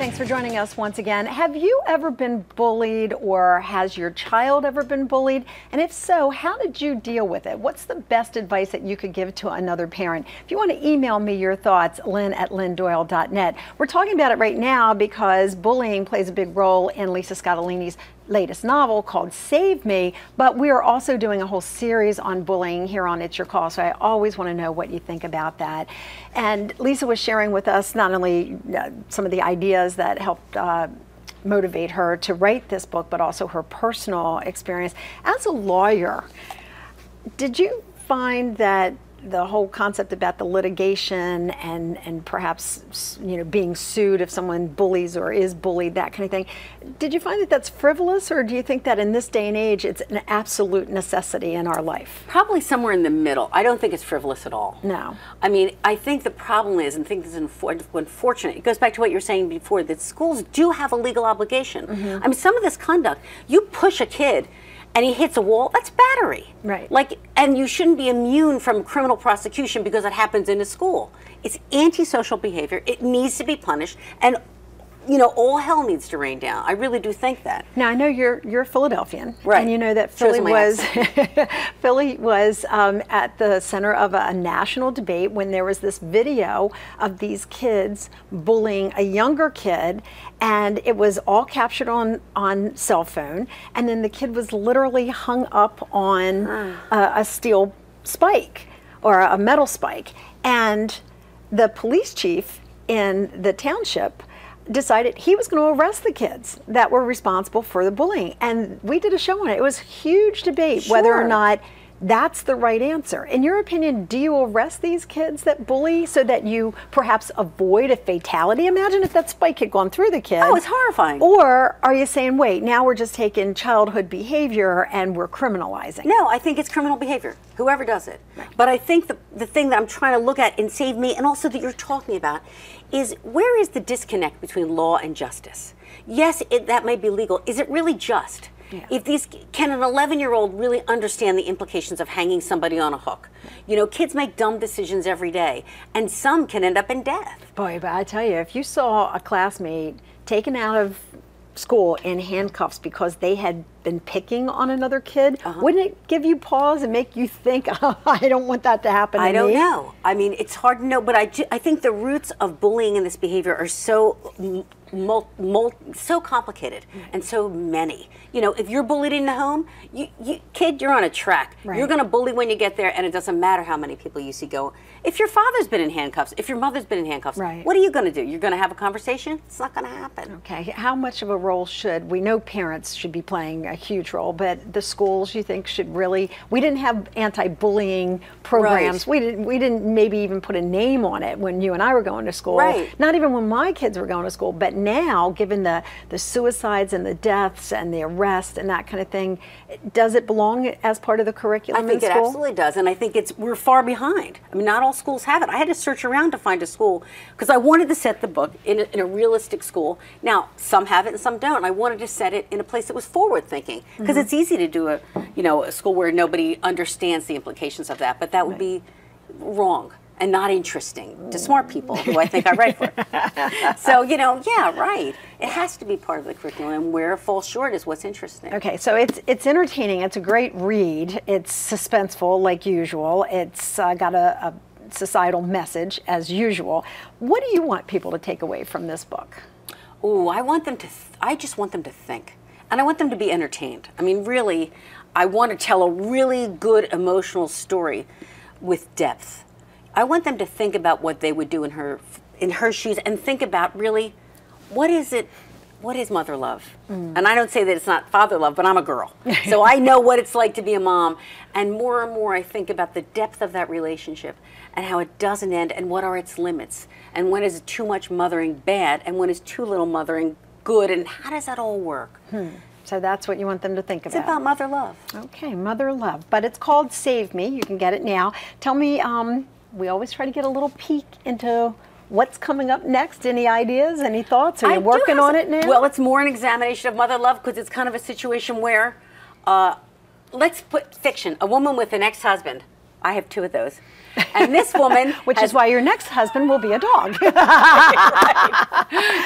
Thanks for joining us once again. Have you ever been bullied, or has your child ever been bullied? And if so, how did you deal with it? What's the best advice that you could give to another parent? If you want to email me your thoughts, lynn@lynndoyle.net. We're talking about it right now because bullying plays a big role in Lisa Scottoline's latest novel called Save Me, but we are also doing a whole series on bullying here on It's Your Call, so I always want to know what you think about that. And Lisa was sharing with us not only some of the ideas that helped motivate her to write this book, but also her personal experience. As a lawyer, did you find that the whole concept about the litigation and perhaps, you know, being sued if someone bullies or is bullied, that kind of thing, did you find that that's frivolous, or do you think that in this day and age it's an absolute necessity in our life? Probably somewhere in the middle. I don't think it's frivolous at all. No. I mean, I think the problem is, and I think this is unfortunate, it goes back to what you were saying before, that schools do have a legal obligation. I mean, some of this conduct, you push a kid and he hits a wall, that's battery. Right. Like, and you shouldn't be immune from criminal prosecution because it happens in a school. It's antisocial behavior. It needs to be punished, and you know, all hell needs to rain down. I really do think that. Now, I know you're Philadelphian, right? And you know that Philly was at the center of a national debate when there was this video of these kids bullying a younger kid, and it was all captured on cell phone, and then the kid was literally hung up on a steel spike or a metal spike, and the police chief in the township decided he was going to arrest the kids that were responsible for the bullying. And we did a show on it. It was a huge debate whether or not that's the right answer. In your opinion, do you arrest these kids that bully so that you perhaps avoid a fatality? Imagine if that spike had gone through the kid. Oh, it's horrifying. Or are you saying, wait, now we're just taking childhood behavior and we're criminalizing? No, I think it's criminal behavior, whoever does it. Right. But I think the thing that I'm trying to look at in Save Me, and also that you're talking about, is where is the disconnect between law and justice? Yes, that may be legal. Is it really just? Yeah. Can an 11-year-old really understand the implications of hanging somebody on a hook? You know, kids make dumb decisions every day, and some can end up in death. Boy, but I tell you, if you saw a classmate taken out of school in handcuffs because they had been picking on another kid, wouldn't it give you pause and make you think, oh, I don't want that to happen to me? I don't know. I mean, it's hard to know, but I think the roots of bullying and this behavior are so so complicated and so many. You know, if you're bullied in the home, kid, you're on a track. Right. You're going to bully when you get there, and it doesn't matter how many people you see go. If your father's been in handcuffs, if your mother's been in handcuffs, what are you going to do? You're going to have a conversation? It's not going to happen. Okay. How much of a role we know parents should be playing a huge role, but the schools, you think, should really, we didn't have anti-bullying programs. Right. We didn't maybe even put a name on it when you and I were going to school. Right. Not even when my kids were going to school, but now, given the suicides and the deaths and the arrest and that kind of thing, does it belong as part of the curriculum in school? I think it absolutely does, and I think we're far behind. I mean, not all schools have it. I had to search around to find a school because I wanted to set the book in a realistic school. Now, some have it and some don't. I wanted to set it in a place that was forward-thinking because it's easy to do a school where nobody understands the implications of that, but that would be wrong and not interesting to smart people who I think I write for. So, you know, yeah, right. It has to be part of the curriculum, and where it falls short is what's interesting. Okay, so it's entertaining. It's a great read. It's suspenseful, like usual. It's got a societal message, as usual. What do you want people to take away from this book? Oh, I just want them to think. And I want them to be entertained. I mean, really, I want to tell a really good emotional story with depth. I want them to think about what they would do in her shoes, and think about really, what is mother love? And I don't say that it's not father love, but I'm a girl. So I know what it's like to be a mom. And more I think about the depth of that relationship and how it doesn't end, and what are its limits, and when is too much mothering bad, and when is too little mothering good, and how does that all work? So that's what you want them to think about. It's about mother love. Okay, mother love. But it's called Save Me. You can get it now. Tell me, we always try to get a little peek into what's coming up next. Any ideas, any thoughts? Are you working on it now? Well, it's more an examination of mother love because it's kind of a situation where, let's put fiction, a woman with an ex-husband I have 2 of those. And this woman, which is why your next husband will be a dog.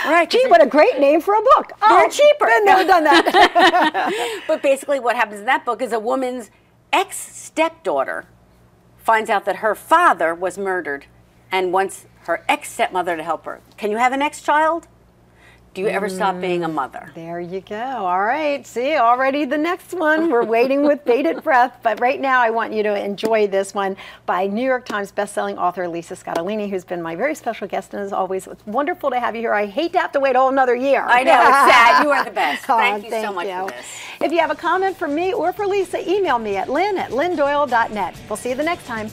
Right. Gee, what a great name for a book. They're cheaper. I've never done that. But basically what happens in that book is a woman's ex-stepdaughter finds out that her father was murdered and wants her ex-stepmother to help her. Can you have an ex-child? Do you ever stop being a mother? There you go. All right. See, already the next one. We're waiting with bated breath. But right now, I want you to enjoy this one by New York Times bestselling author Lisa Scottoline, who's been my very special guest. And as always, it's wonderful to have you here. I hate to have to wait a whole another year. I know. It's sad. You are the best. Thank you so much for this. If you have a comment for me or for Lisa, email me at lynn@lynndoyle.net. We'll see you the next time.